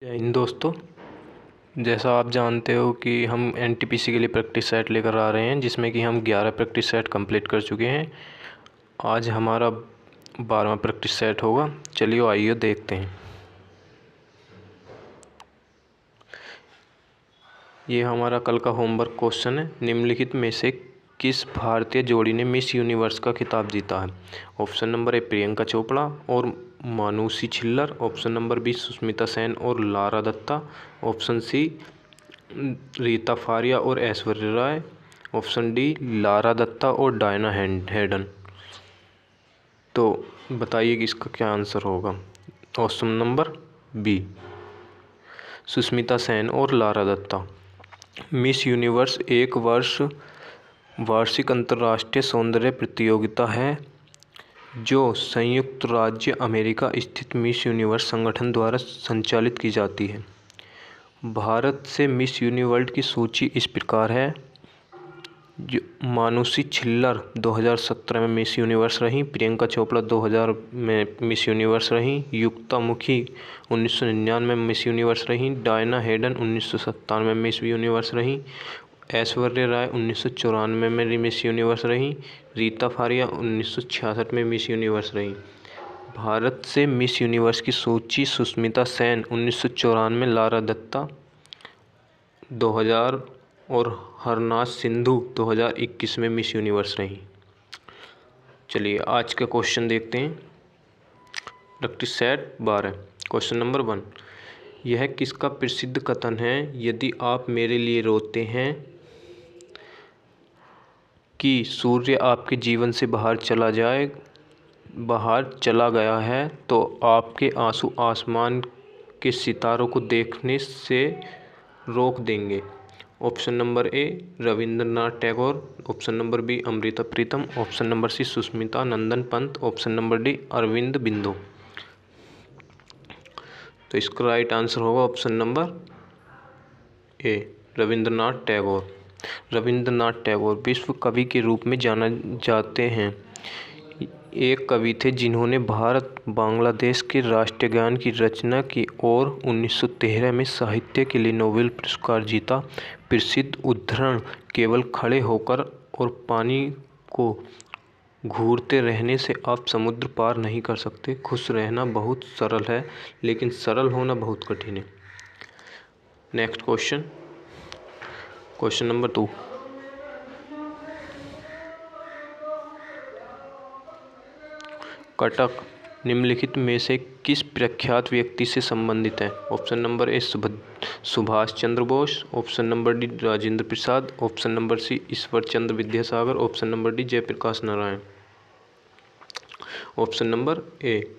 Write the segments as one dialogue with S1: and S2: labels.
S1: जय हिंद दोस्तों। जैसा आप जानते हो कि हम एनटीपीसी के लिए प्रैक्टिस सेट लेकर आ रहे हैं, जिसमें कि हम 11 प्रैक्टिस सेट कंप्लीट कर चुके हैं। आज हमारा 12वां प्रैक्टिस सेट होगा। चलिए आइए देखते हैं। ये हमारा कल का होमवर्क क्वेश्चन है। निम्नलिखित में से किस भारतीय जोड़ी ने मिस यूनिवर्स का खिताब जीता है? Option number A Priyanka Chopra और Manushi Chhillar. Option number B Sushmita Sen और लारा दत्ता। ऑप्शन सी रीता फारिया और ऐश्वर्या राय। ऑप्शन डी लारा दत्ता और डायना हेडन। तो बताइए कि इसका क्या आंसर होगा। Option number B Sushmita Sen और लारा दत्ता। मिस यूनिवर्स एक वार्षिक अंतर्राष्ट्रीय सौंदर्य प्रतियोगिता है जो संयुक्त राज्य अमेरिका स्थित मिस यूनिवर्स संगठन द्वारा संचालित की जाती है। भारत से मिस यूनिवर्स की सूची इस प्रकार है। जो मानुषी छिल्लर 2017 में मिस यूनिवर्स रहीं, प्रियंका चोपड़ा 2000 में मिस यूनिवर्स रहीं, युक्ता मुखी 1999 में मिस यूनिवर्स रहीं, डायना हेडन 1997 में मिस यूनिवर्स रहीं, ऐश्वर्या राय 1994 में मिस यूनिवर्स रहीं, रीता फारिया 1966 में मिस यूनिवर्स रहीं। भारत से मिस यूनिवर्स की सूची सुष्मिता सेन 1994 में, लारा दत्ता 2000 और हरनाथ सिंधु 2021 में मिस यूनिवर्स रहीं। चलिए आज का क्वेश्चन देखते हैं। Practice set 12। क्वेश्चन नंबर 1, यह किसका प्रसिद्ध कथन है? यदि आप मेरे लिए रोते हैं कि सूर्य आपके जीवन से बाहर चला गया है तो आपके आंसू आसमान के सितारों को देखने से रोक देंगे। Option number A Rabindranath Tagore. Option number B Amrita Pritam. Option number C Sushmita Nandan Pant. Option number D Arvind Bindu. तो इसका राइट आंसर होगा option number A Rabindranath Tagore. Rabindranath Tagore विश्व कवि के रूप में जाना जाते हैं। एक कवि थे जिन्होंने भारत बांग्लादेश के राष्ट्रीय गान की रचना की और 1913 में साहित्य के लिए नोबेल पुरस्कार जीता। प्रसिद्ध उद्धरण केवल खड़े होकर और पानी को घूरते रहने से आप समुद्र पार नहीं कर सकते। खुश रहना बहुत सरल है, लेकिन सरल होना बहुत कठिन है। Next question, question number 2, Cuttack निम्नलिखित में से किस प्रख्यात व्यक्ति से संबंधित है? Option number A Subhash Chandra Bose. Option number D Rajendra Prasad. Option number C Ishwar Chandra Vidyasagar. Option number D Jayaprakash Narayan. Option number A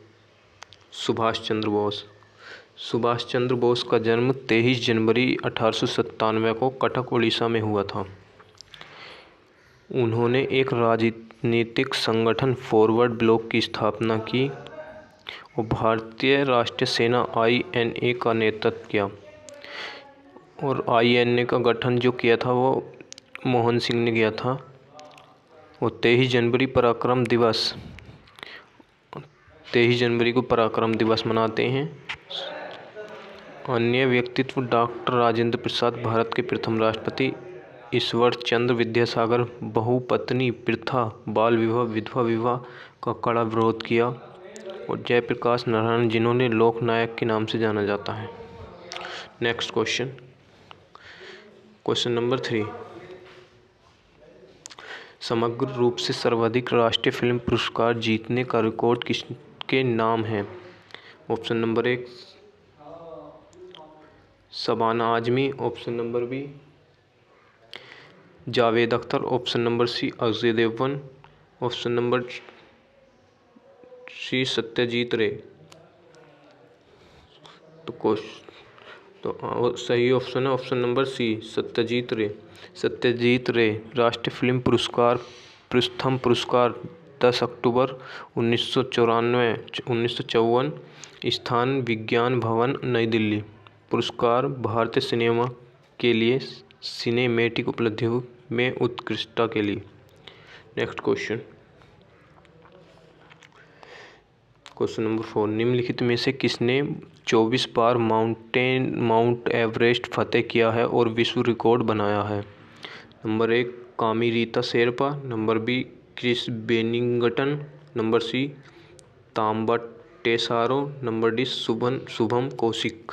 S1: Subhash Chandra Bose. Subhash Chandra Bose का जन्म 23 जनवरी 1897 को कटक उड़ीसा में हुआ था। उन्होंने एक राजनीतिक संगठन फॉरवर्ड ब्लॉक की स्थापना की और भारतीय राष्ट्रीय सेना INA का नेतृत्व किया। और INA का गठन जो किया था वो मोहन सिंह ने किया था। और 23 जनवरी को पराक्रम दिवस मनाते हैं। अन्य व्यक्तित्व डॉक्टर राजेंद्र प्रसाद, भारत के प्रथम राष्ट्रपति, ईश्वर चंद्र विद्यासागर, बहुपत्नी प्रथा, बाल विवाह, विधवा विवाह का कड़ा विरोध किया, और जयप्रकाश नारायण जिन्होंने लोकनायक के नाम से जाना जाता है। नेक्स्ट क्वेश्चन, क्वेश्चन नंबर 3, समग्र रूप से सर्वाधिक राष्ट्रीय फिल्म पुरस्कार जीतने का रिकॉर्ड किसके नाम है? Option number 1 Shabana Azmi. Option number B Javed Akhtar. Option number C Ajay Devgan. Option number C Satyajit Ray. तो सही ऑप्शन है ऑप्शन नंबर सी सत्यजीत रे। सत्यजीत रे राष्ट्रीय फिल्म पुरस्कार प्रथम पुरस्कार 10 अक्टूबर 1954, स्थान विज्ञान भवन नई दिल्ली। पुरस्कार भारतीय सिनेमा के लिए सिनेमैटिक उपलब्धियों में उत्कृष्टता के लिए। नेक्स्ट क्वेश्चन, क्वेश्चन नंबर 4, निम्नलिखित में से किसने 24 बार माउंट एवरेस्ट फतेह किया है और विश्व रिकॉर्ड बनाया है? Number 1 Kami Rita Sherpa, number B Chris Bennington, number C Tamba Tesaro, number D Shubham Kaushik.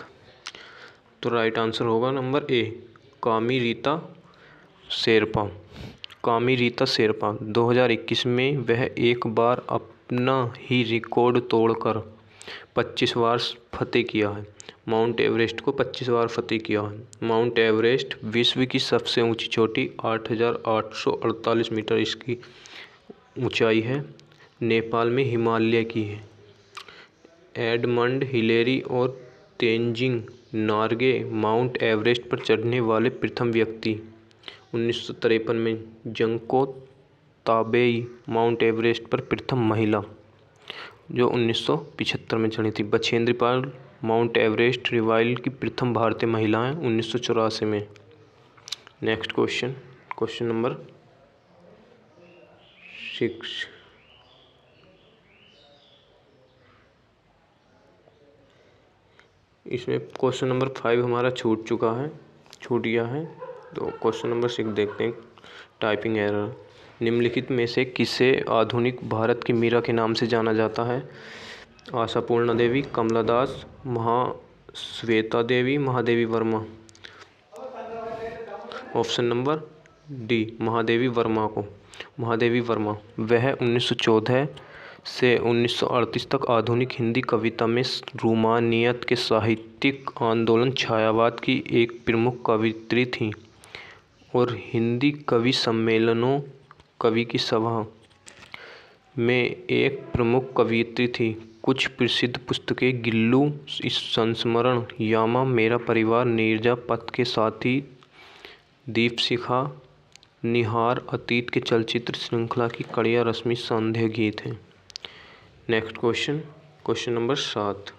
S1: तो राइट आंसर होगा नंबर ए कामी रीता शेरपा। कामी रीता शेरपा 2021 में वह एक बार अपना ही रिकॉर्ड तोड़कर 25 बार फतेह किया है। माउंट एवरेस्ट को 25 बार फतेह किया है। माउंट एवरेस्ट विश्व की सबसे ऊंची चोटी 8,848 मीटर इसकी ऊंचाई है। नेपाल में हिमालय की है। एडमंड हिलेरी और तेंजिंग नॉर्गे माउंट एवरेस्ट पर चढ़ने वाले प्रथम व्यक्ति। 1953 में जंको ताबेई माउंट एवरेस्ट पर प्रथम महिला जो 1975 में चढ़ी थी। Bachendri Pal mount Everest revile की प्रथम भारतीय महिला हैं 1984 में। Next question number 6। इसमें क्वेश्चन नंबर 5 हमारा छूट गया है। तो क्वेश्चन नंबर 6 देखते हैं। Typing error. निम्नलिखित में से किसे आधुनिक भारत की मीरा के नाम से जाना जाता है? Ashapurna Devi, Kamala Das, Mahasweta Devi, Mahadevi Varma. Option number D Mahadevi Varma को। महादेवी वर्मा वह 1914 से 1938 तक आधुनिक हिंदी कविता में रूमानियत के साहित्यिक आंदोलन छायावाद की एक प्रमुख कवयित्री थीं और हिंदी कवि सम्मेलनों कवि की सभा में एक प्रमुख कवयित्री थी। कुछ प्रसिद्ध पुस्तकें गिल्लू संस्मरण, यामा, मेरा परिवार, नीरजा पथ के साथी, दीपशिखा, निहार, अतीत के चलचित्र श्रृंखला की कड़िया रश्मि संध्या गीत हैं। Next question number 7।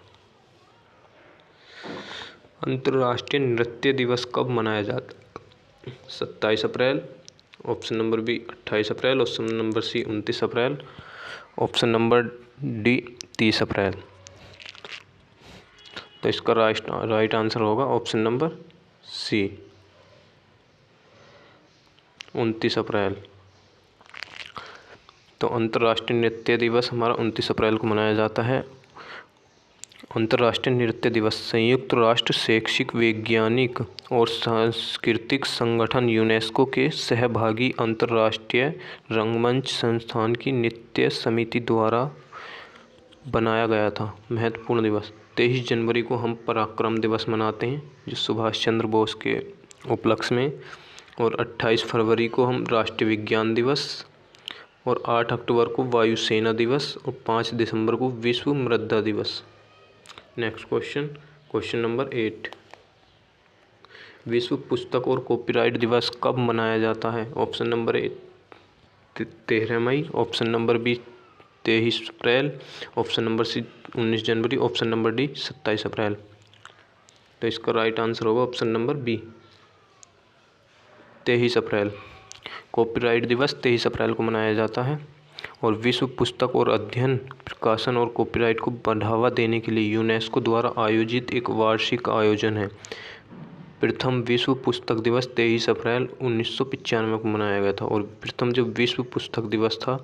S1: अंतर्राष्ट्रीय नृत्य दिवस कब मनाया जाता है? 27 अप्रैल, ऑप्शन नंबर बी 28 अप्रैल, ऑप्शन नंबर सी 29 अप्रैल, ऑप्शन नंबर डी 30 अप्रैल। तो इसका राइट आंसर होगा ऑप्शन नंबर सी 29 अप्रैल। तो अंतर्राष्ट्रीय नृत्य दिवस हमारा 29 अप्रैल को मनाया जाता है। अंतर्राष्ट्रीय नृत्य दिवस संयुक्त राष्ट्र शैक्षिक, वैज्ञानिक और सांस्कृतिक संगठन यूनेस्को के सहभागी अंतर्राष्ट्रीय रंगमंच संस्थान की नृत्य समिति द्वारा बनाया गया था। महत्वपूर्ण दिवस 23 जनवरी को हम पराक्रम दिवस मनाते हैं जो सुभाष चंद्र बोस के उपलक्ष्य में, और 28 फरवरी को हम राष्ट्रीय विज्ञान दिवस, और 8 अक्टूबर को वायुसेना दिवस, और 5 दिसंबर को विश्व मृदा दिवस। Next question number 8। विश्व पुस्तक और कॉपीराइट दिवस कब मनाया जाता है? ऑप्शन नंबर ए 13 मई, ऑप्शन नंबर बी 23 अप्रैल, ऑप्शन नंबर सी 19 जनवरी, ऑप्शन नंबर डी 27 अप्रैल। तो इसका राइट आंसर होगा ऑप्शन नंबर बी 23 अप्रैल। कॉपीराइट दिवस 23 अप्रैल को मनाया जाता है और विश्व पुस्तक और अध्ययन, प्रकाशन और कॉपीराइट को बढ़ावा देने के लिए यूनेस्को द्वारा आयोजित एक वार्षिक आयोजन है। प्रथम विश्व पुस्तक दिवस 23 अप्रैल 1995 को मनाया गया था और प्रथम जो विश्व पुस्तक दिवस था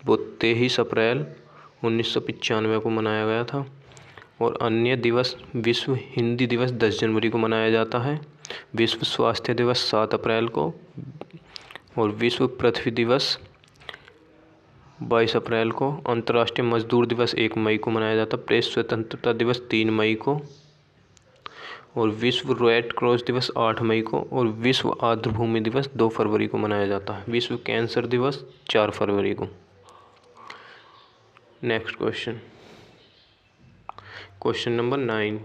S1: वो 23 अप्रैल 1995 को मनाया गया था। और अन्य दिवस विश्व हिंदी दिवस 10 जनवरी को मनाया जाता है, विश्व स्वास्थ्य दिवस 7 अप्रैल को, और विश्व पृथ्वी दिवस 22 अप्रैल को। अंतर्राष्ट्रीय मजदूर दिवस 1 मई को मनाया जाता है, प्रेस स्वतंत्रता दिवस 3 मई को, और विश्व रेड क्रॉस दिवस 8 मई को, और विश्व आर्द्रभूमि दिवस 2 फरवरी को मनाया जाता है। विश्व कैंसर दिवस 4 फरवरी को। Next question number 9।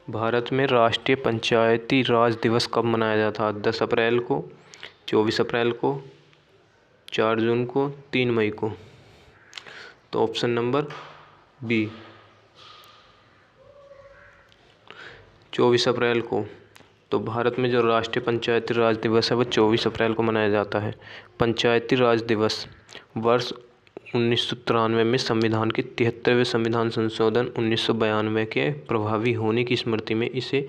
S1: भारत में राष्ट्रीय पंचायती राज दिवस कब मनाया जाता है? 10 अप्रैल को, 24 अप्रैल को, 4 जून को, 3 मई को। तो ऑप्शन नंबर बी 24 अप्रैल को। तो भारत में जो राष्ट्रीय पंचायती राज दिवस है वो 24 अप्रैल को मनाया जाता है। पंचायती राज दिवस वर्ष 1993 में संविधान के 73वें संविधान संशोधन 1992 के प्रभावी होने की स्मृति में इसे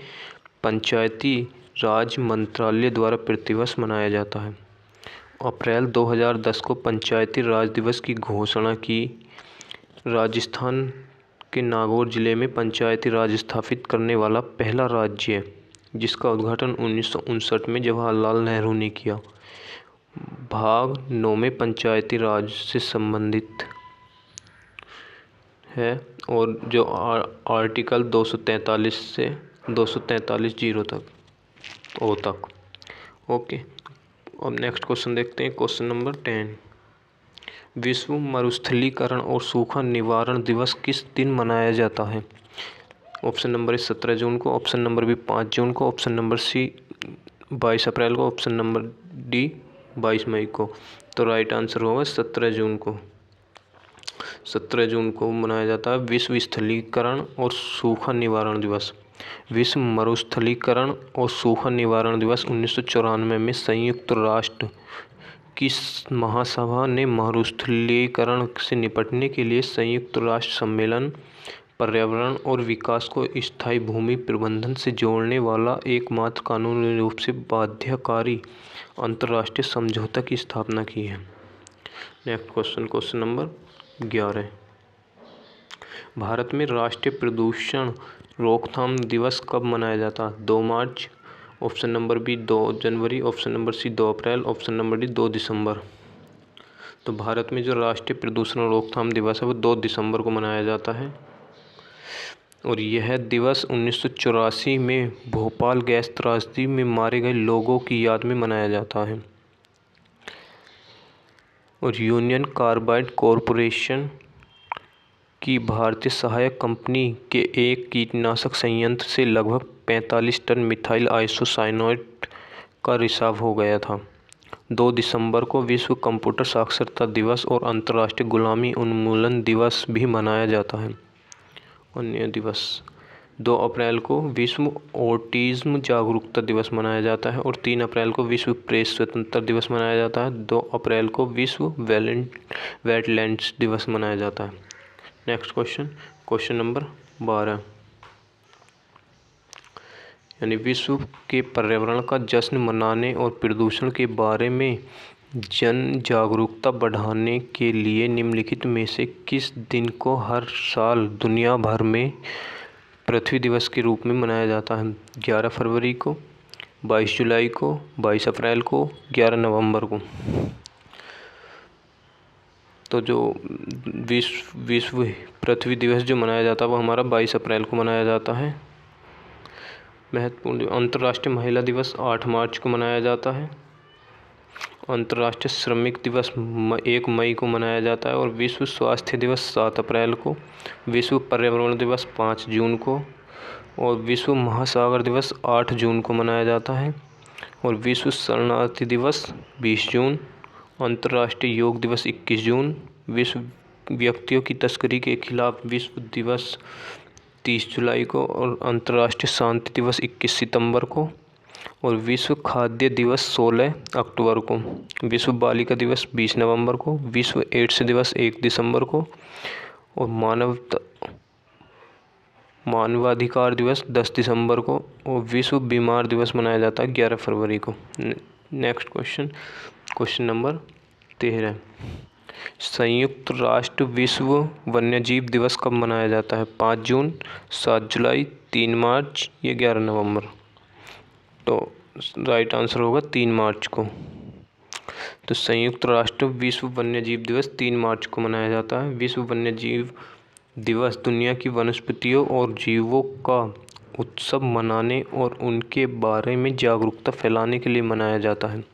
S1: पंचायती राज मंत्रालय द्वारा प्रतिवर्ष मनाया जाता है। अप्रैल 2010 को पंचायती राज दिवस की घोषणा की। राजस्थान के नागौर जिले में पंचायती राज स्थापित करने वाला पहला राज्य है, जिसका उद्घाटन 1959 में जवाहरलाल नेहरू ने किया। भाग 9 में पंचायती राज से संबंधित है और जो आर्टिकल 243 से 243(0) तक ओके। अब नेक्स्ट क्वेश्चन देखते हैं, क्वेश्चन नंबर 10। विश्व मरुस्थलीकरण और सूखा निवारण दिवस किस दिन मनाया जाता है? ऑप्शन नंबर ए 17 जून को, ऑप्शन नंबर बी 5 जून को, ऑप्शन नंबर सी 22 अप्रैल को, ऑप्शन नंबर डी 22 मई को। तो राइट आंसर होगा 17 जून को। 17 जून को मनाया जाता है विश्व स्थलीकरण और सूखा निवारण दिवस। विश्व मरुस्थलीकरण और सूखा निवारण दिवस 1994 में संयुक्त राष्ट्र की महासभा ने मरुस्थलीकरण से निपटने के लिए संयुक्त राष्ट्र सम्मेलन पर्यावरण और विकास को स्थायी भूमि प्रबंधन से जोड़ने वाला एकमात्र कानूनी रूप से बाध्यकारी अंतर्राष्ट्रीय समझौता की स्थापना की है। Next question, question number 11। Bharat में राष्ट्रीय प्रदूषण रोकथाम दिवस कब मनाया जाता है? 2 मार्च, ऑप्शन नंबर बी 2 जनवरी, ऑप्शन नंबर सी 2 अप्रैल, ऑप्शन नंबर डी 2 दिसंबर। तो भारत में जो राष्ट्रीय प्रदूषण रोकथाम दिवस है वो 2 दिसंबर को मनाया जाता है और यह दिवस 1984 में भोपाल गैस त्रासदी में मारे गए लोगों की याद में मनाया जाता है। और यूनियन कार्बाइड कॉरपोरेशन की भारतीय सहायक कंपनी के एक कीटनाशक संयंत्र से लगभग 45 टन मिथाइल आइसोसाइनेट का रिसाव हो गया था। 2 दिसंबर को विश्व कंप्यूटर साक्षरता दिवस और अंतर्राष्ट्रीय गुलामी उन्मूलन दिवस भी मनाया जाता है। अन्य दिवस 2 अप्रैल को विश्व ऑटिज्म जागरूकता दिवस मनाया जाता है और 3 अप्रैल को विश्व प्रेस स्वतंत्रता दिवस मनाया जाता है। 2 अप्रैल को विश्व वेटलैंड्स दिवस मनाया जाता है। Next question, question number 12। यानी विश्व के पर्यावरण का जश्न मनाने और प्रदूषण के बारे में जन जागरूकता बढ़ाने के लिए निम्नलिखित में से किस दिन को हर साल दुनिया भर में पृथ्वी दिवस के रूप में मनाया जाता है? 11 फरवरी को, 22 जुलाई को, 22 अप्रैल को, 11 नवंबर को। तो जो विश्व पृथ्वी दिवस जो मनाया जाता है वो हमारा 22 अप्रैल को मनाया जाता है। महत्वपूर्ण अंतर्राष्ट्रीय महिला दिवस 8 मार्च को मनाया जाता है। अंतर्राष्ट्रीय श्रमिक दिवस 1 मई को मनाया जाता है और विश्व स्वास्थ्य दिवस 7 अप्रैल को। विश्व पर्यावरण दिवस 5 जून को और विश्व महासागर दिवस 8 जून को मनाया जाता है और विश्व शरणार्थी दिवस 20 जून। अंतर्राष्ट्रीय योग दिवस 21 जून। विश्व व्यक्तियों की तस्करी के खिलाफ विश्व दिवस 30 जुलाई को और अंतर्राष्ट्रीय शांति दिवस 21 सितंबर को और विश्व खाद्य दिवस 16 अक्टूबर को। विश्व बालिका दिवस 20 नवंबर को। विश्व एड्स दिवस 1 दिसंबर को और मानवाधिकार दिवस 10 दिसंबर को और विश्व बीमार दिवस मनाया जाता है 11 फरवरी को। Next question, question number 13। संयुक्त राष्ट्र विश्व वन्यजीव दिवस कब मनाया जाता है? 5 जून, 7 जुलाई, 3 मार्च या 11 नवंबर। तो राइट आंसर होगा 3 मार्च को। तो संयुक्त राष्ट्र विश्व वन्यजीव दिवस 3 मार्च को मनाया जाता है। विश्व वन्यजीव दिवस दुनिया की वनस्पतियों और जीवों का उत्सव मनाने और उनके बारे में जागरूकता फैलाने के लिए मनाया जाता है।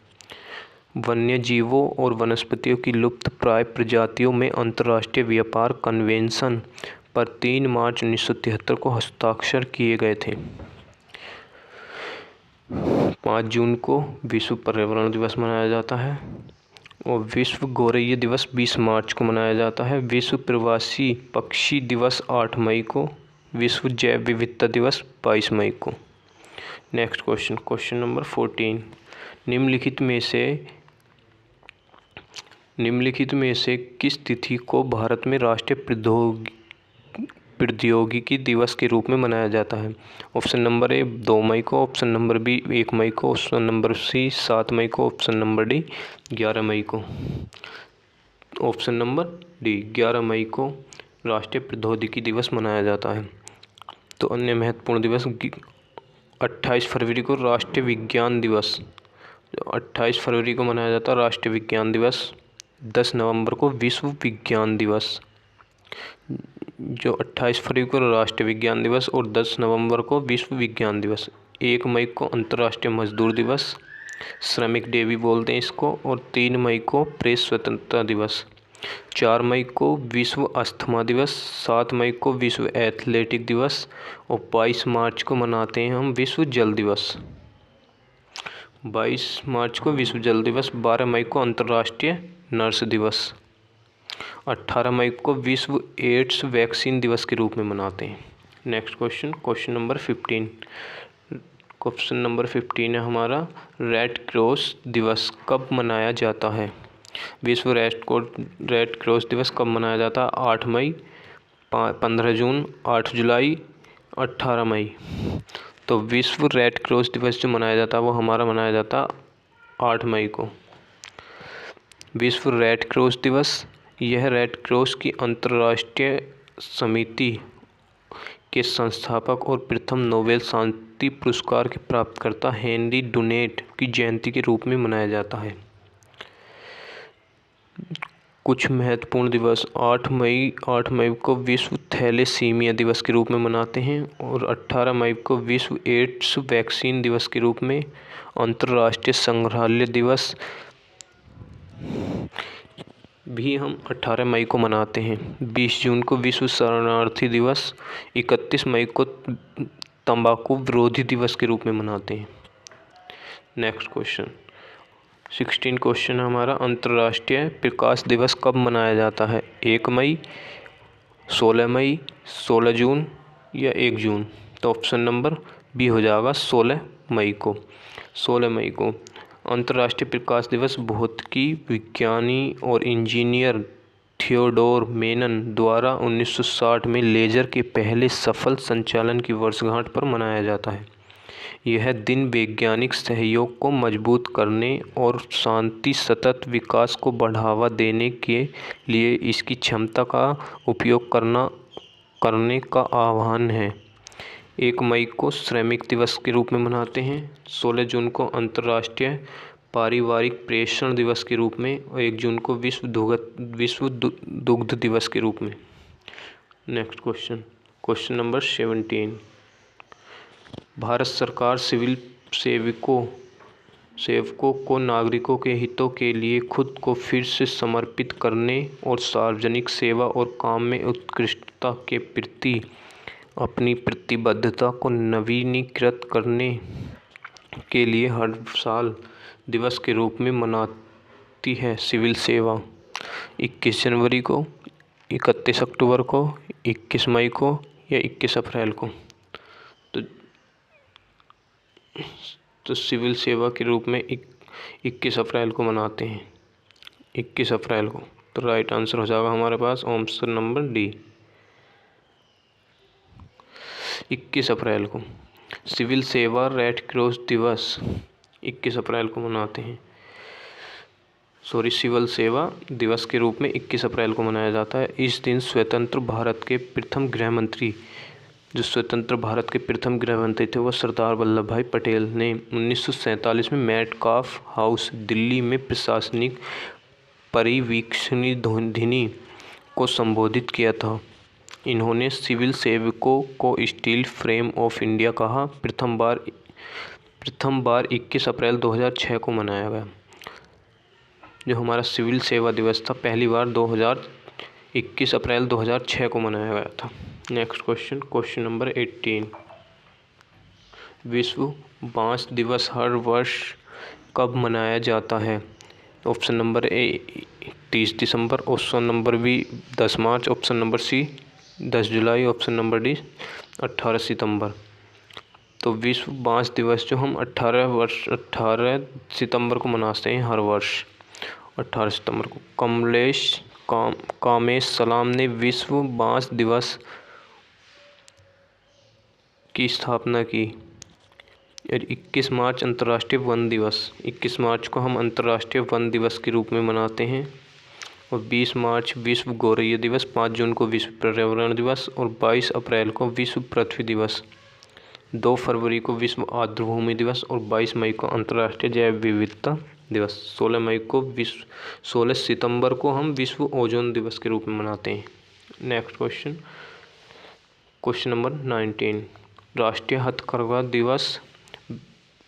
S1: वन्य जीवों और वनस्पतियों की लुप्त प्राय प्रजातियों में अंतर्राष्ट्रीय व्यापार कन्वेंशन पर 3 मार्च 1973 को हस्ताक्षर किए गए थे। 5 जून को विश्व पर्यावरण दिवस मनाया जाता है और विश्व गौरैया दिवस 20 मार्च को मनाया जाता है। विश्व प्रवासी पक्षी दिवस 8 मई को। विश्व जैव विविधता दिवस 22 मई को। Next question, question number 14। निम्नलिखित में से निम्नलिखित में से किस तिथि को भारत में राष्ट्रीय प्रौद्योगिकी दिवस के रूप में मनाया जाता है? ऑप्शन नंबर ए 2 मई को, ऑप्शन नंबर बी 1 मई को, ऑप्शन नंबर सी 7 मई को, ऑप्शन नंबर डी 11 मई को। ऑप्शन नंबर डी 11 मई को राष्ट्रीय प्रौद्योगिकी दिवस मनाया जाता है। तो अन्य महत्वपूर्ण दिवस 28 फरवरी को राष्ट्रीय विज्ञान दिवस, 28 फरवरी को मनाया जाता है राष्ट्रीय विज्ञान दिवस। 10 नवंबर को विश्व विज्ञान दिवस, जो 28 फरवरी को राष्ट्रीय विज्ञान दिवस और 10 नवंबर को विश्व विज्ञान दिवस। 1 मई को अंतर्राष्ट्रीय मजदूर दिवस, श्रमिक डे भी बोलते हैं इसको, और 3 मई को प्रेस स्वतंत्रता दिवस। 4 मई को विश्व अस्थमा दिवस, 7 मई को विश्व एथलेटिक दिवस और 22 मार्च को मनाते हैं हम विश्व जल दिवस। 22 मार्च को विश्व जल दिवस। 12 मई को अंतर्राष्ट्रीय नर्स दिवस। 18 मई को विश्व एड्स वैक्सीन दिवस के रूप में मनाते हैं। Next question, question number 15। Question number 15 है हमारा, रेड क्रॉस दिवस कब मनाया जाता है? विश्व रेड क्रॉस दिवस कब मनाया जाता है? 8 मई, 15 जून, 8 जुलाई, 18 मई। तो विश्व रेड क्रॉस दिवस जो मनाया जाता है वो हमारा मनाया जाता है 8 मई को। विश्व रेड क्रॉस दिवस, यह रेड क्रॉस की अंतर्राष्ट्रीय समिति के संस्थापक और प्रथम नोबेल शांति पुरस्कार के प्राप्तकर्ता हेनरी डुनेट की जयंती के रूप में मनाया जाता है। कुछ महत्वपूर्ण दिवस, 8 मई को विश्व थैलेसीमिया दिवस के रूप में मनाते हैं और 18 मई को विश्व एड्स वैक्सीन दिवस के रूप में। अंतर्राष्ट्रीय संग्रहालय दिवस भी हम 18 मई को मनाते हैं। 20 जून को विश्व शरणार्थी दिवस, 31 मई को तंबाकू विरोधी दिवस के रूप में मनाते हैं। नेक्स्ट क्वेश्चन, 16 क्वेश्चन है हमारा, अंतर्राष्ट्रीय प्रकाश दिवस कब मनाया जाता है? 1 मई, 16 मई, 16 जून या 1 जून? तो ऑप्शन नंबर बी हो जाएगा 16 मई को। 16 मई को अंतर्राष्ट्रीय प्रकाश दिवस भौतिकी विज्ञानी और इंजीनियर थियोडोर मेनन द्वारा 1960 में लेज़र के पहले सफल संचालन की वर्षगांठ पर मनाया जाता है। यह दिन वैज्ञानिक सहयोग को मजबूत करने और शांति सतत विकास को बढ़ावा देने के लिए इसकी क्षमता का उपयोग करने का आह्वान है। 1 मई को श्रमिक दिवस के रूप में मनाते हैं। 16 जून को अंतर्राष्ट्रीय पारिवारिक प्रेषण दिवस के रूप में और 1 जून को विश्व दुग्ध दिवस के रूप में। Next question, question number 17। Bharat सरकार सिविल सेवकों को नागरिकों के हितों के लिए खुद को फिर से समर्पित करने और सार्वजनिक सेवा और काम में उत्कृष्टता के प्रति अपनी प्रतिबद्धता को नवीनीकृत करने के लिए हर साल दिवस के रूप में मनाती है। सिविल सेवा 21 जनवरी को, 31 अक्टूबर को, 21 मई को या 21 अप्रैल को? तो सिविल सेवा के रूप में 21 अप्रैल को मनाते हैं, 21 अप्रैल को। तो राइट आंसर हो जाएगा हमारे पास ऑप्शन नंबर डी, 21 अप्रैल को। सिविल सेवा रेड क्रॉस दिवस 21 अप्रैल को मनाते हैं। सिविल सेवा दिवस के रूप में 21 अप्रैल को मनाया जाता है। इस दिन स्वतंत्र भारत के प्रथम गृह मंत्री थे वो सरदार वल्लभ भाई पटेल ने 1947 में मेटकाफ हाउस दिल्ली में प्रशासनिक परिवीक्षणधिनी को संबोधित किया था। इन्होंने सिविल सेवकों को स्टील फ्रेम ऑफ इंडिया कहा। प्रथम बार 21 अप्रैल 2006 को मनाया गया। जो हमारा सिविल सेवा दिवस था पहली बार 21 अप्रैल 2006 को मनाया गया था। Next question, question number 18। विश्व बांस दिवस हर वर्ष कब मनाया जाता है? ऑप्शन नंबर ए 30 दिसंबर, ऑप्शन नंबर बी 10 मार्च, ऑप्शन नंबर सी 10 जुलाई, ऑप्शन नंबर डी 18 सितंबर। तो विश्व बांस दिवस जो हम 18 सितंबर को मनाते हैं हर वर्ष। 18 सितंबर को कामेश सलाम ने विश्व बांस दिवस की स्थापना की। और 21 मार्च अंतर्राष्ट्रीय वन दिवस, 21 मार्च को हम अंतर्राष्ट्रीय वन दिवस के रूप में मनाते हैं। और 20 मार्च विश्व गौरैया दिवस, 5 जून को विश्व पर्यावरण दिवस और 22 अप्रैल को विश्व पृथ्वी दिवस, 2 फरवरी को विश्व आर्द्रभूमि दिवस और 22 मई को अंतर्राष्ट्रीय जैव विविधता दिवस, 16 सितंबर को हम विश्व ओजोन दिवस के रूप में मनाते हैं। Next question number 19। राष्ट्रीय हथकरघा दिवस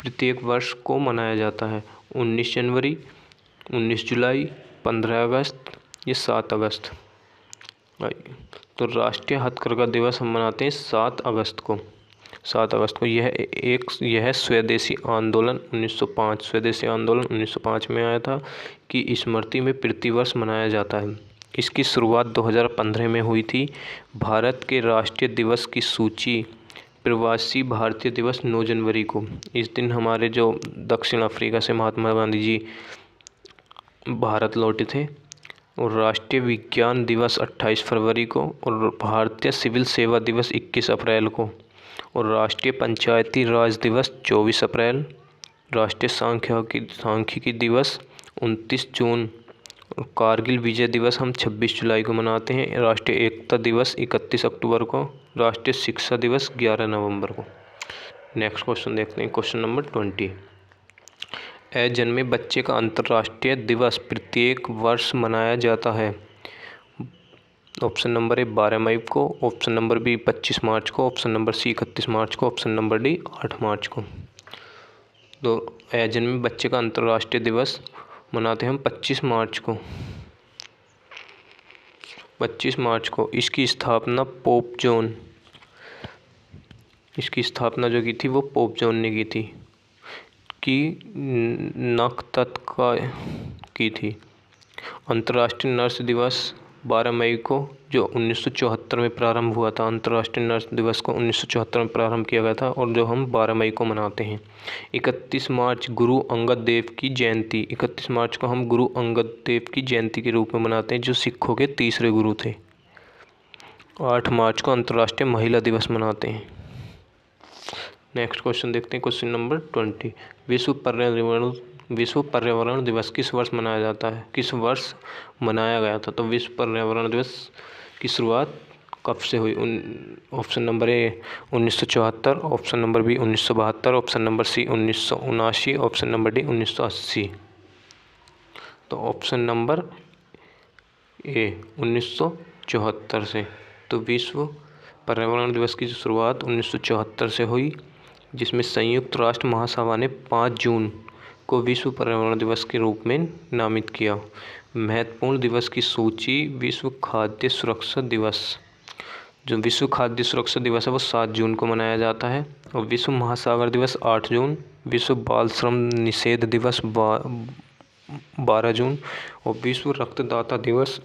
S1: प्रत्येक वर्ष को मनाया जाता है। 19 जनवरी, 19 जुलाई, 15 अगस्त या 7 अगस्त। तो राष्ट्रीय हथकरघा दिवस हम मनाते हैं 7 अगस्त को। 7 अगस्त को यह स्वदेशी आंदोलन 1905 स्वदेशी आंदोलन 1905 में आया था कि स्मृति में प्रतिवर्ष मनाया जाता है। इसकी शुरुआत 2015 में हुई थी। भारत के राष्ट्रीय दिवस की सूची प्रवासी भारतीय दिवस 9 जनवरी को। इस दिन हमारे जो दक्षिण अफ्रीका से महात्मा गांधी जी भारत लौटे थे। और राष्ट्रीय विज्ञान दिवस 28 फरवरी को और भारतीय सिविल सेवा दिवस 21 अप्रैल को और राष्ट्रीय पंचायती राज दिवस 24 अप्रैल, राष्ट्रीय सांख्यिकी दिवस 29 जून और कारगिल विजय दिवस हम 26 जुलाई को मनाते हैं। राष्ट्रीय एकता दिवस 31 अक्टूबर को, राष्ट्रीय शिक्षा दिवस 11 नवंबर को। नेक्स्ट क्वेश्चन देखते हैं, क्वेश्चन नंबर 20। जन्मे बच्चे का अंतर्राष्ट्रीय दिवस प्रत्येक वर्ष मनाया जाता है। ऑप्शन नंबर ए 12 मई को, ऑप्शन नंबर बी 25 मार्च को, ऑप्शन नंबर सी 31 मार्च को, ऑप्शन नंबर डी 8 मार्च को। तो जन्मे बच्चे का अंतर्राष्ट्रीय दिवस मनाते हैं हम 25 मार्च को। 25 मार्च को इसकी स्थापना जो की थी वो पोप जॉन ने की थी, कि नकतत्का की थी। अंतर्राष्ट्रीय नर्स दिवस 12 मई को जो 1974 में प्रारंभ हुआ था। अंतर्राष्ट्रीय नर्स दिवस को 1974 में प्रारंभ किया गया था और जो हम 12 मई को मनाते हैं। 31 मार्च गुरु अंगद देव की जयंती, 31 मार्च को हम गुरु अंगद देव की जयंती के रूप में मनाते हैं जो सिखों के तीसरे गुरु थे। 8 मार्च को अंतर्राष्ट्रीय महिला दिवस मनाते हैं। नेक्स्ट क्वेश्चन देखते हैं, क्वेश्चन नंबर 20। विश्व पर्यावरण दिवस किस वर्ष मनाया जाता है, किस वर्ष मनाया गया था? तो विश्व पर्यावरण दिवस की शुरुआत कब से हुई? Option number A 1974, option number B 1972, option number C 1979, option number D 1980। तो ऑप्शन नंबर ए 1974 से। तो विश्व पर्यावरण दिवस की शुरुआत 1974 से हुई, जिसमें संयुक्त राष्ट्र महासभा ने 5 जून को विश्व पर्यावरण दिवस के रूप में नामित किया। महत्वपूर्ण दिवस की सूची। विश्व खाद्य सुरक्षा दिवस, जो विश्व खाद्य सुरक्षा दिवस है वो 7 जून को मनाया जाता है। और विश्व महासागर दिवस 8 जून, विश्व बाल श्रम निषेध दिवस 12 जून और विश्व रक्तदाता दिवस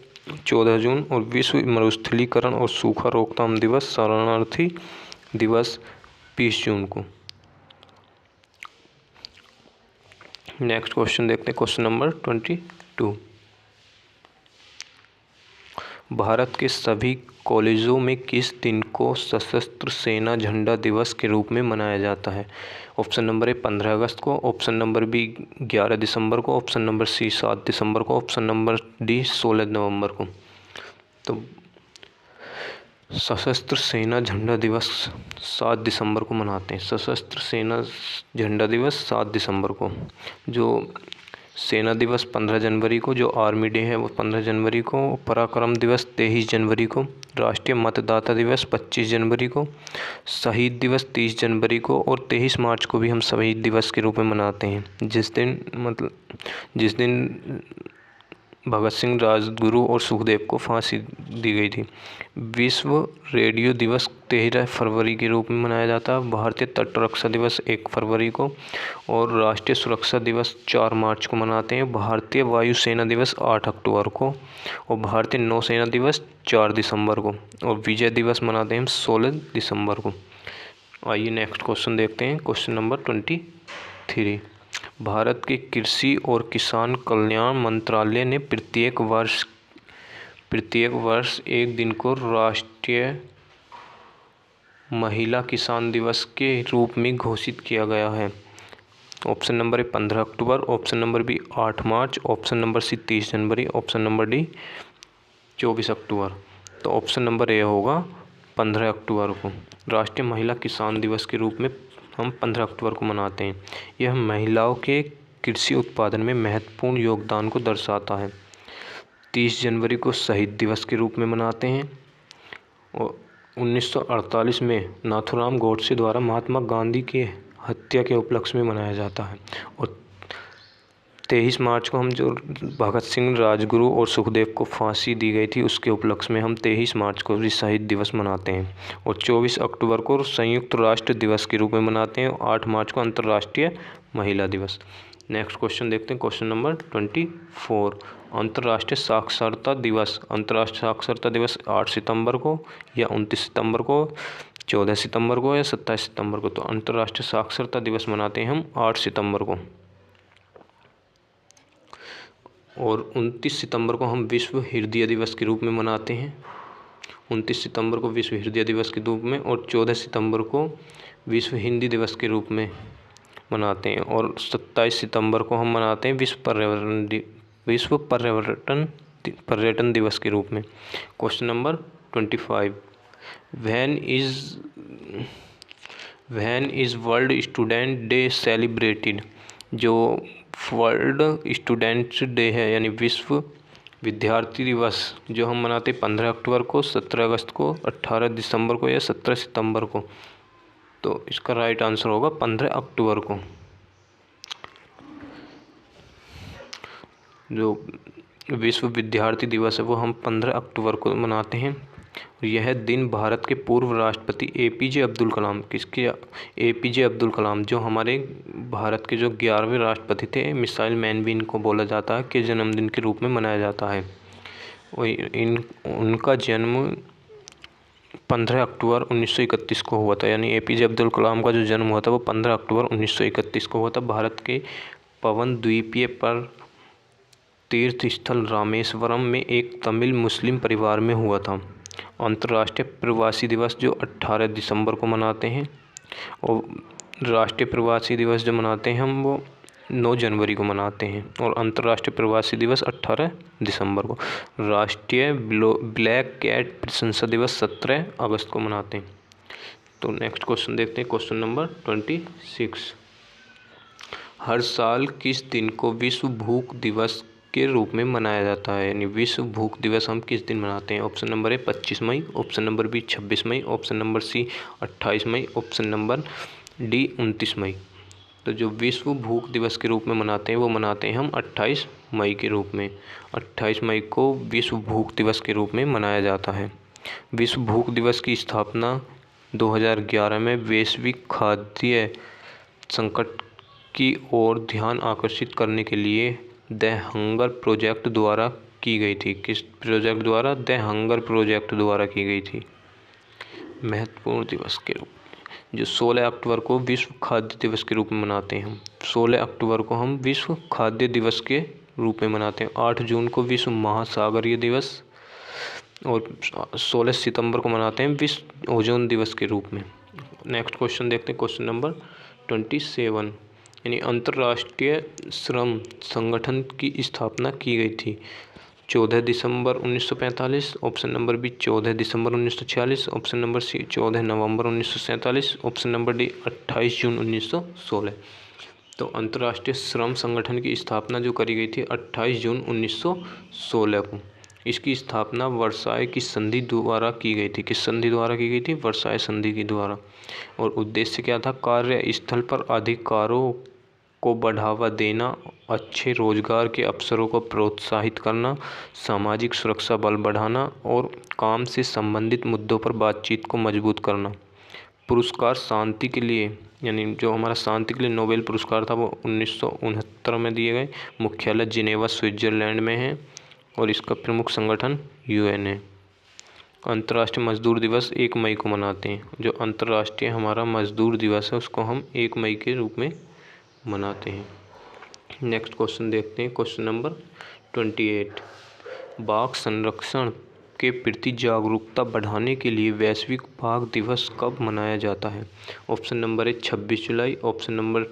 S1: 14 जून और विश्व मरुस्थलीकरण और सूखा रोकथाम दिवस शरणार्थी दिवस 20 जून को। नेक्स्ट क्वेश्चन देखते हैं, क्वेश्चन नंबर 22। भारत के सभी कॉलेजों में किस दिन को सशस्त्र सेना झंडा दिवस के रूप में मनाया जाता है? ऑप्शन नंबर ए 15 अगस्त को, ऑप्शन नंबर बी 11 दिसंबर को, ऑप्शन नंबर सी 7 दिसंबर को, ऑप्शन नंबर डी 16 नवंबर को। तो सशस्त्र सेना झंडा दिवस 7 दिसंबर को मनाते हैं। सशस्त्र सेना झंडा दिवस 7 दिसंबर को। जो सेना दिवस 15 जनवरी को, जो आर्मी डे है वो 15 जनवरी को। पराक्रम दिवस 23 जनवरी को। राष्ट्रीय मतदाता दिवस 25 जनवरी को। शहीद दिवस 30 जनवरी को और 23 मार्च को भी हम शहीद दिवस के रूप में मनाते हैं, जिस दिन भगत सिंह, राजगुरु और सुखदेव को फांसी दी गई थी। विश्व रेडियो दिवस 13 फरवरी के रूप में मनाया जाता है। भारतीय तटरक्षा दिवस 1 फरवरी को और राष्ट्रीय सुरक्षा दिवस 4 मार्च को मनाते हैं। भारतीय वायुसेना दिवस 8 अक्टूबर को और भारतीय नौसेना दिवस 4 दिसंबर को और विजय दिवस मनाते हैं हम 16 दिसंबर को। आइए नेक्स्ट क्वेश्चन देखते हैं, क्वेश्चन नंबर 23। भारत के कृषि और किसान कल्याण मंत्रालय ने प्रत्येक वर्ष एक दिन को राष्ट्रीय महिला किसान दिवस के रूप में घोषित किया गया है। ऑप्शन नंबर ए 15 अक्टूबर, ऑप्शन नंबर बी 8 मार्च, ऑप्शन नंबर सी 30 जनवरी, ऑप्शन नंबर डी 24 अक्टूबर। तो ऑप्शन नंबर ए होगा 15 अक्टूबर को। राष्ट्रीय महिला किसान दिवस के रूप में हम 15 अक्टूबर को मनाते हैं। यह महिलाओं के कृषि उत्पादन में महत्वपूर्ण योगदान को दर्शाता है। 30 जनवरी को शहीद दिवस के रूप में मनाते हैं और 1948 में नाथूराम गोडसे द्वारा महात्मा गांधी के हत्या के उपलक्ष्य में मनाया जाता है। और 23 मार्च को हम जो भगत सिंह, राजगुरु और सुखदेव को फांसी दी गई थी उसके उपलक्ष्य में हम 23 मार्च को भी शहीद दिवस मनाते हैं। और 24 अक्टूबर को संयुक्त राष्ट्र दिवस के रूप में मनाते हैं। 8 मार्च को अंतर्राष्ट्रीय महिला दिवस। नेक्स्ट क्वेश्चन देखते हैं, क्वेश्चन नंबर 24। अंतर्राष्ट्रीय साक्षरता दिवस। अंतर्राष्ट्रीय साक्षरता दिवस 8 सितंबर को या 29 सितंबर को, 14 सितंबर को या 27 सितंबर को। तो अंतर्राष्ट्रीय साक्षरता दिवस मनाते हैं हम 8 सितंबर को। और 29 सितंबर को हम विश्व हृदय दिवस के रूप में मनाते हैं। 29 सितंबर को विश्व हृदय दिवस के रूप में, और 14 सितंबर को विश्व हिंदी दिवस के रूप में मनाते हैं। और 27 सितंबर को हम मनाते हैं विश्व पर्यटन दिवस के रूप में। Question number 25। When is world student day celebrated. जो वर्ल्ड स्टूडेंट्स डे है यानी विश्व विद्यार्थी दिवस जो हम मनाते 15 अक्टूबर को, 17 अगस्त को, 18 दिसंबर को या 17 सितंबर को। तो इसका राइट आंसर होगा 15 अक्टूबर को। जो विश्व विद्यार्थी दिवस है वो हम 15 अक्टूबर को मनाते हैं। यह दिन भारत के पूर्व राष्ट्रपति APJ अब्दुल कलाम, APJ अब्दुल कलाम जो हमारे भारत के जो 11वें राष्ट्रपति थे, मिसाइल मैन भी इनको बोला जाता है, के जन्मदिन के रूप में मनाया जाता है। उनका जन्म 15 अक्टूबर 1931 को हुआ था। यानी APJ अब्दुल कलाम का जो जन्म हुआ था वो 15 अक्टूबर 1931 को हुआ था। भारत के पवन द्वीपीय पर तीर्थ स्थल रामेश्वरम में एक तमिल मुस्लिम परिवार में हुआ था। अंतर्राष्ट्रीय प्रवासी दिवस जो 18 दिसंबर को मनाते हैं, और राष्ट्रीय प्रवासी दिवस जो मनाते हैं हम वो 9 जनवरी को मनाते हैं। और अंतर्राष्ट्रीय प्रवासी दिवस 18 दिसंबर को। राष्ट्रीय ब्लैक कैट प्रशंसा दिवस 17 अगस्त को मनाते हैं। तो नेक्स्ट क्वेश्चन देखते हैं, क्वेश्चन नंबर 26। हर साल किस दिन को विश्व भूख दिवस के रूप में मनाया जाता है। यानी विश्व भूख दिवस हम किस दिन मनाते हैं। ऑप्शन नंबर ए 25 मई, ऑप्शन नंबर बी 26 मई, ऑप्शन नंबर सी 28 मई, ऑप्शन नंबर डी 29 मई। तो जो विश्व भूख दिवस के रूप में मनाते हैं वो मनाते हैं हम 28 मई के रूप में। 28 मई को विश्व भूख दिवस के रूप में मनाया जाता है। विश्व भूख दिवस की स्थापना 2011 में वैश्विक खाद्य संकट की ओर ध्यान आकर्षित करने के लिए द हंगर प्रोजेक्ट द्वारा की गई थी। किस प्रोजेक्ट द्वारा? द हंगर प्रोजेक्ट द्वारा की गई थी। महत्वपूर्ण दिवस के रूप में जो 16 अक्टूबर को विश्व खाद्य दिवस के रूप में मनाते हैं हम। 16 अक्टूबर को हम विश्व खाद्य दिवस के रूप में मनाते हैं। 8 जून को विश्व महासागरीय दिवस, और 16 सितंबर को मनाते हैं विश्व ओजोन दिवस के रूप में। नेक्स्ट क्वेश्चन देखते हैं, क्वेश्चन नंबर 27। यानी अंतर्राष्ट्रीय श्रम संगठन की स्थापना की गई थी 14 दिसंबर 1945, ऑप्शन नंबर बी 14 दिसंबर 1946, ऑप्शन नंबर सी 14 नवंबर 1947, ऑप्शन नंबर डी 28 जून 1916। तो अंतर्राष्ट्रीय श्रम संगठन की स्थापना जो करी गई थी 28 जून 1916 को। इसकी स्थापना वर्साय की संधि द्वारा की गई थी। किस संधि द्वारा की गई थी? वर्साय संधि के द्वारा। और उद्देश्य क्या था? कार्यस्थल पर अधिकारों को बढ़ावा देना, अच्छे रोजगार के अवसरों को प्रोत्साहित करना, सामाजिक सुरक्षा बल बढ़ाना और काम से संबंधित मुद्दों पर बातचीत को मजबूत करना। पुरस्कार शांति के लिए, यानी जो हमारा शांति के लिए नोबेल पुरस्कार था वो 1969 में दिए गए। मुख्यालय जिनेवा स्विट्जरलैंड में है और इसका प्रमुख संगठन UN है। अंतर्राष्ट्रीय मजदूर दिवस 1 मई को मनाते हैं। जो अंतर्राष्ट्रीय हमारा मजदूर दिवस है उसको हम 1 मई के रूप में मनाते हैं। नेक्स्ट क्वेश्चन देखते हैं, क्वेश्चन नंबर 28। बाघ संरक्षण के प्रति जागरूकता बढ़ाने के लिए वैश्विक बाघ दिवस कब मनाया जाता है? ऑप्शन नंबर ए 26 जुलाई, ऑप्शन नंबर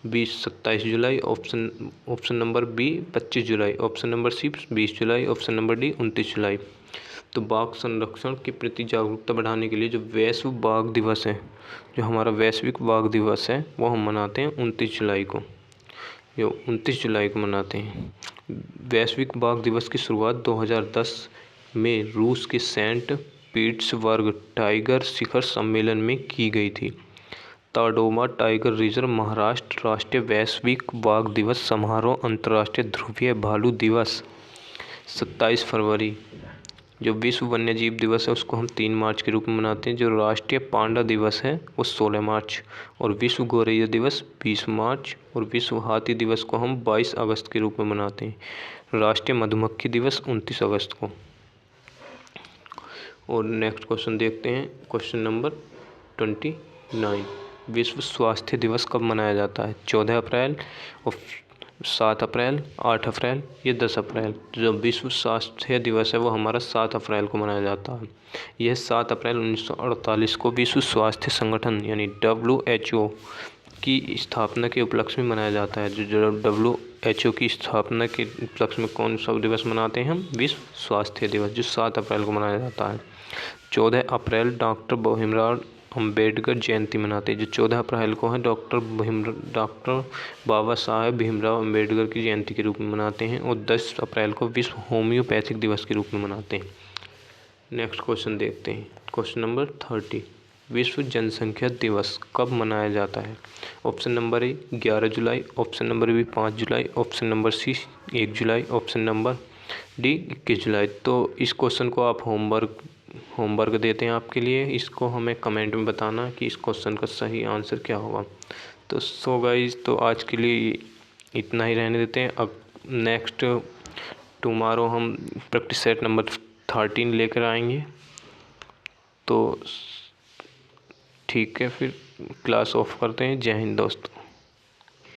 S1: बी 27 जुलाई, ऑप्शन नंबर बी 25 जुलाई, ऑप्शन नंबर सी 20 जुलाई, ऑप्शन नंबर डी 29 जुलाई। तो बाघ संरक्षण के प्रति जागरूकता बढ़ाने के लिए जो वैश्व बाघ दिवस है, जो हमारा वैश्विक बाघ दिवस है, वो हम मनाते हैं 29 जुलाई को। जो 29 जुलाई को मनाते हैं। वैश्विक बाघ दिवस की शुरुआत 2010 में रूस के सेंट पीटर्सबर्ग टाइगर शिखर सम्मेलन में की गई थी। Tadoba tiger reserve, Maharashtra. राष्ट्रीय वैश्विक बाघ दिवस समारोह, अंतर्राष्ट्रीय ध्रुवीय भालू दिवस 27 फरवरी। जो विश्व वन्यजीव दिवस है उसको हम 3 मार्च के रूप में मनाते हैं। जो राष्ट्रीय पांडा दिवस है वो 16 मार्च, और विश्व गौरैया दिवस 20 मार्च, और विश्व हाथी दिवस को हम 22 अगस्त के रूप में मनाते हैं। राष्ट्रीय मधुमक्खी दिवस 29 अगस्त को। और नेक्स्ट क्वेश्चन देखते हैं, क्वेश्चन नंबर 29। विश्व स्वास्थ्य दिवस कब मनाया जाता है? 14 अप्रैल, और 7 अप्रैल, 8 अप्रैल, या 10 अप्रैल। जो विश्व स्वास्थ्य दिवस है वो हमारा 7 अप्रैल को मनाया जाता है। यह 7 अप्रैल 1948 को विश्व स्वास्थ्य संगठन यानी WHO की स्थापना के उपलक्ष्य में मनाया जाता है। जो WHO की स्थापना के उपलक्ष्य में कौन सा दिवस मनाते हैं हम? विश्व स्वास्थ्य दिवस, जो 7 अप्रैल को मनाया जाता है। 14 अप्रैल डॉक्टर भीमराव अम्बेडकर जयंती मनाते हैं। जो 14 अप्रैल को है डॉक्टर बाबा साहेब भीमराव अम्बेडकर की जयंती के रूप में मनाते हैं। और 10 अप्रैल को विश्व होम्योपैथिक दिवस के रूप में मनाते हैं। नेक्स्ट क्वेश्चन देखते हैं, क्वेश्चन नंबर 30। विश्व जनसंख्या दिवस कब मनाया जाता है? ऑप्शन नंबर ए 11 जुलाई, ऑप्शन नंबर बी 5 जुलाई, ऑप्शन नंबर सी 1 जुलाई, ऑप्शन नंबर डी 21 जुलाई। तो इस क्वेश्चन को आप होमवर्क देते हैं आपके लिए। इसको हमें कमेंट में बताना कि इस क्वेश्चन का सही आंसर क्या होगा। तो सो गाइस, तो आज के लिए इतना ही रहने देते हैं। अब नेक्स्ट टुमारो हम प्रैक्टिस सेट नंबर 13 लेकर आएंगे। तो ठीक है, फिर क्लास ऑफ करते हैं। जय हिंद दोस्तों।